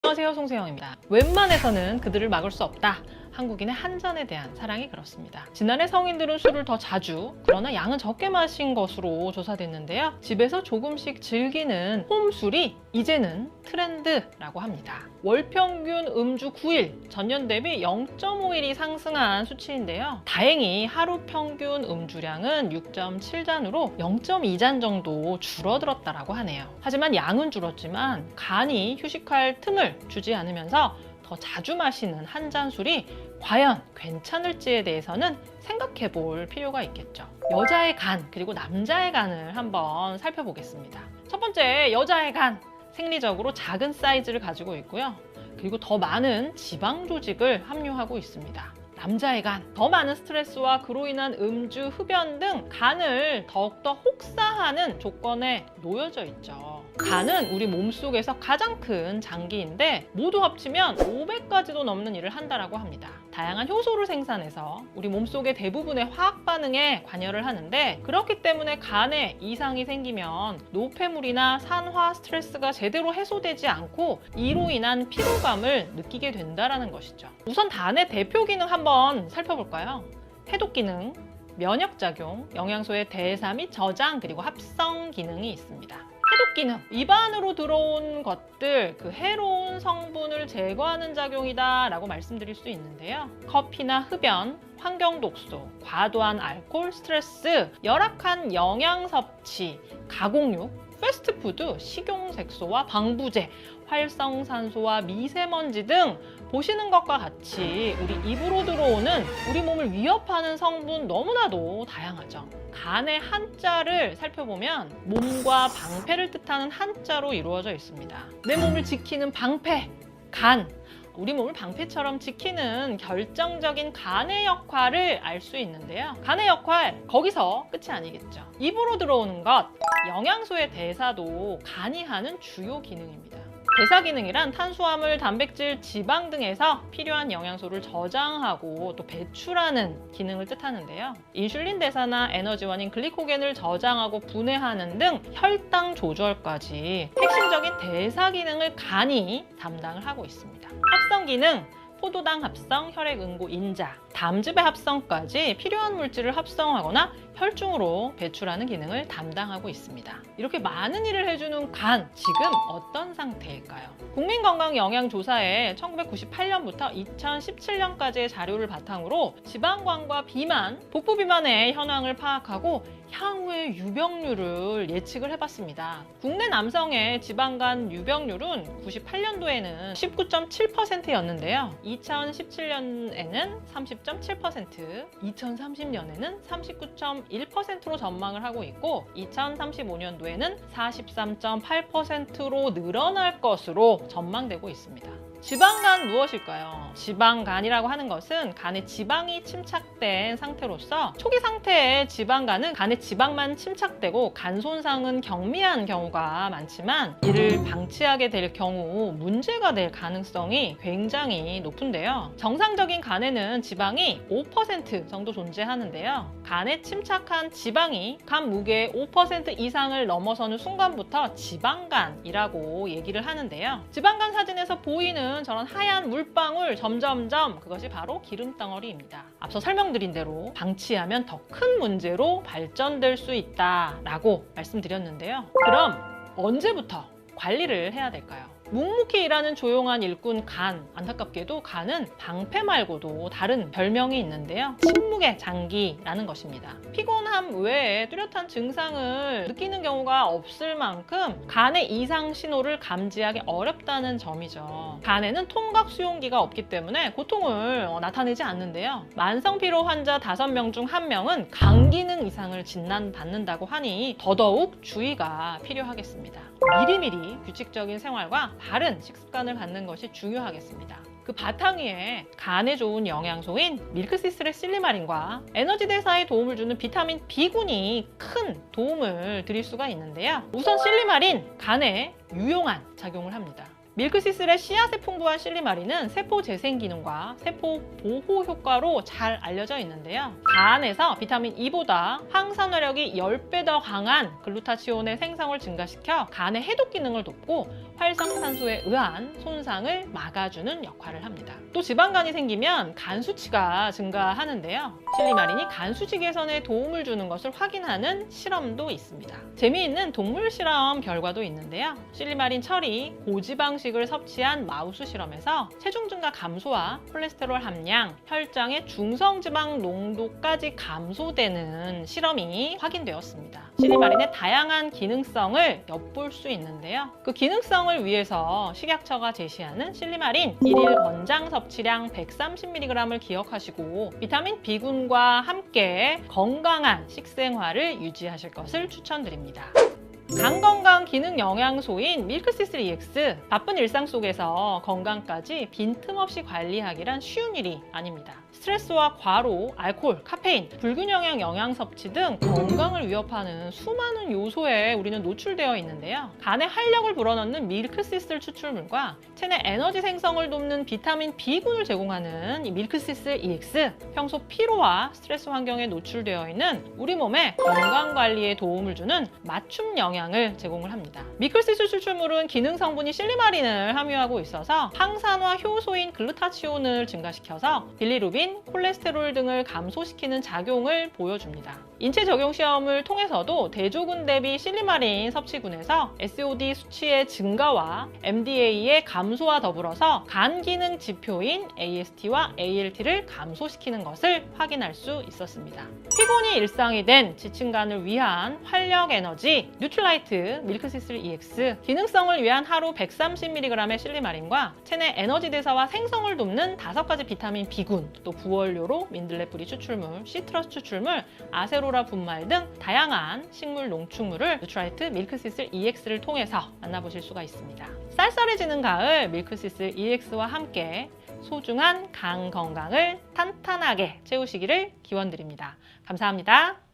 안녕하세요, 송세영입니다. 웬만해서는 그들을 막을 수 없다. 한국인의 한 잔에 대한 사랑이 그렇습니다. 지난해 성인들은 술을 더 자주, 그러나 양은 적게 마신 것으로 조사됐는데요. 집에서 조금씩 즐기는 홈술이 이제는 트렌드라고 합니다. 월평균 음주 9일, 전년 대비 0.5일이 상승한 수치인데요. 다행히 하루 평균 음주량은 6.7잔으로 0.2잔 정도 줄어들었다라고 하네요. 하지만 양은 줄었지만 간이 휴식할 틈을 주지 않으면서 더 자주 마시는 한 잔 술이 과연 괜찮을지에 대해서는 생각해 볼 필요가 있겠죠. 여자의 간, 그리고 남자의 간을 한번 살펴보겠습니다. 첫 번째, 여자의 간. 생리적으로 작은 사이즈를 가지고 있고요. 그리고 더 많은 지방 조직을 함유하고 있습니다. 남자의 간, 더 많은 스트레스와 그로 인한 음주, 흡연 등 간을 더욱더 혹사하는 조건에 놓여져 있죠. 간은 우리 몸속에서 가장 큰 장기인데 모두 합치면 500가지도 넘는 일을 한다고 합니다. 다양한 효소를 생산해서 우리 몸속의 대부분의 화학 반응에 관여를 하는데, 그렇기 때문에 간에 이상이 생기면 노폐물이나 산화 스트레스가 제대로 해소되지 않고 이로 인한 피로감을 느끼게 된다는 것이죠. 우선 간의 대표 기능 한번 살펴볼까요? 해독 기능, 면역작용, 영양소의 대사 및 저장, 그리고 합성 기능이 있습니다. 해독 기능, 입 안으로 들어온 것들, 그 해로운 성분을 제거하는 작용이다 라고 말씀드릴 수 있는데요. 커피나 흡연, 환경 독소, 과도한 알코올, 스트레스, 열악한 영양 섭취, 가공육, 패스트푸드, 식용색소와 방부제, 활성산소와 미세먼지 등 보시는 것과 같이 우리 입으로 들어오는 우리 몸을 위협하는 성분 너무나도 다양하죠. 간의 한자를 살펴보면 몸과 방패를 뜻하는 한자로 이루어져 있습니다. 내 몸을 지키는 방패, 간. 우리 몸을 방패처럼 지키는 결정적인 간의 역할을 알 수 있는데요. 간의 역할, 거기서 끝이 아니겠죠. 입으로 들어오는 것, 영양소의 대사도 간이 하는 주요 기능입니다. 대사 기능이란 탄수화물, 단백질, 지방 등에서 필요한 영양소를 저장하고 또 배출하는 기능을 뜻하는데요. 인슐린 대사나 에너지원인 글리코겐을 저장하고 분해하는 등 혈당 조절까지 핵심적인 대사 기능을 간이 담당을 하고 있습니다. 합성 기능, 포도당 합성, 혈액 응고 인자, 담즙의 합성까지 필요한 물질을 합성하거나 혈중으로 배출하는 기능을 담당하고 있습니다. 이렇게 많은 일을 해주는 간, 지금 어떤 상태일까요? 국민건강영양조사에 1998년부터 2017년까지의 자료를 바탕으로 지방간과 비만, 복부 비만의 현황을 파악하고 향후의 유병률을 예측을 해봤습니다. 국내 남성의 지방간 유병률은 98년도에는 19.7%였는데요. 2017년에는 30.7%, 2030년에는 39.1%로 전망을 하고 있고 2035년도에는 43.8%로 늘어날 것으로 전망되고 있습니다. 지방간 무엇일까요? 지방간이라고 하는 것은 간에 지방이 침착된 상태로서 초기 상태의 지방간은 간에 지방만 침착되고 간 손상은 경미한 경우가 많지만 이를 방치하게 될 경우 문제가 될 가능성이 굉장히 높은데요. 정상적인 간에는 지방이 5% 정도 존재하는데요. 간에 침착한 지방이 간 무게의 5% 이상을 넘어서는 순간부터 지방간이라고 얘기를 하는데요. 지방간 사진에서 보이는 저런 하얀 물방울, 점점점, 그것이 바로 기름덩어리입니다. 앞서 설명드린 대로 방치하면 더 큰 문제로 발전될 수 있다라고 말씀드렸는데요. 그럼 언제부터 관리를 해야 될까요? 묵묵히 일하는 조용한 일꾼 간, 안타깝게도 간은 방패 말고도 다른 별명이 있는데요. 침묵의 장기라는 것입니다. 피곤함 외에 뚜렷한 증상을 느끼는 경우가 없을 만큼 간의 이상 신호를 감지하기 어렵다는 점이죠. 간에는 통각 수용기가 없기 때문에 고통을 나타내지 않는데요. 만성피로 환자 5명 중 1명은 간 기능 이상을 진단받는다고 하니 더더욱 주의가 필요하겠습니다. 미리미리 규칙적인 생활과 바른 식습관을 갖는 것이 중요하겠습니다. 그 바탕위에 간에 좋은 영양소인 밀크시스레실리마린과 에너지 대사에 도움을 주는 비타민 B군이 큰 도움을 드릴 수가 있는데요. 우선 실리마린, 간에 유용한 작용을 합니다. 밀크시슬의 씨앗에 풍부한 실리마린은 세포 재생 기능과 세포 보호 효과로 잘 알려져 있는데요. 간에서 비타민 E보다 항산화력이 10배 더 강한 글루타치온의 생성을 증가시켜 간의 해독 기능을 돕고 활성산소에 의한 손상을 막아주는 역할을 합니다. 또 지방간이 생기면 간 수치가 증가하는데요. 실리마린이 간 수치 개선에 도움을 주는 것을 확인하는 실험도 있습니다. 재미있는 동물 실험 결과도 있는데요. 실리마린 처리 고지방식을 섭취한 마우스 실험에서 체중 증가 감소와 콜레스테롤 함량, 혈장의 중성지방 농도까지 감소되는 실험이 확인되었습니다. 실리마린의 다양한 기능성을 엿볼 수 있는데요. 그 기능성을 위해서 식약처가 제시하는 실리마린 1일 권장 섭취량 130mg을 기억하시고 비타민 B군과 함께 건강한 식생활을 유지하실 것을 추천드립니다. 간 건강 기능 영양소인 밀크시슬 EX. 바쁜 일상 속에서 건강까지 빈틈없이 관리하기란 쉬운 일이 아닙니다. 스트레스와 과로, 알코올, 카페인, 불균 영양 영양 섭취 등 건강을 위협하는 수많은 요소에 우리는 노출되어 있는데요. 간에 활력을 불어넣는 밀크시슬 추출물과 체내 에너지 생성을 돕는 비타민 B군을 제공하는 이 밀크시슬 EX. 평소 피로와 스트레스 환경에 노출되어 있는 우리 몸의 건강 관리에 도움을 주는 맞춤 영양을 제공을 합니다. 밀크시슬 추출물은 기능 성분이 실리마린을 함유하고 있어서 항산화 효소인 글루타치온을 증가시켜서 빌리루빈, 콜레스테롤 등을 감소시키는 작용을 보여줍니다. 인체 적용 시험을 통해서도 대조군 대비 실리마린 섭취군에서 SOD 수치의 증가와 MDA의 감소와 더불어서 간 기능 지표인 AST와 ALT를 감소시키는 것을 확인할 수 있었습니다. 피곤이 일상이 된 지친 간을 위한 활력 에너지 뉴트라이트 밀크시슬 EX. 기능성을 위한 하루 130mg의 실리마린과 체내 에너지 대사와 생성을 돕는 5가지 비타민 B군, 또 부원료로 민들레 뿌리 추출물, 시트러스 추출물, 아세로라 분말 등 다양한 식물 농축물을 뉴트라이트 밀크시슬 EX를 통해서 만나보실 수가 있습니다. 쌀쌀해지는 가을 밀크시슬 EX와 함께 소중한 간 건강을 탄탄하게 채우시기를 기원드립니다. 감사합니다.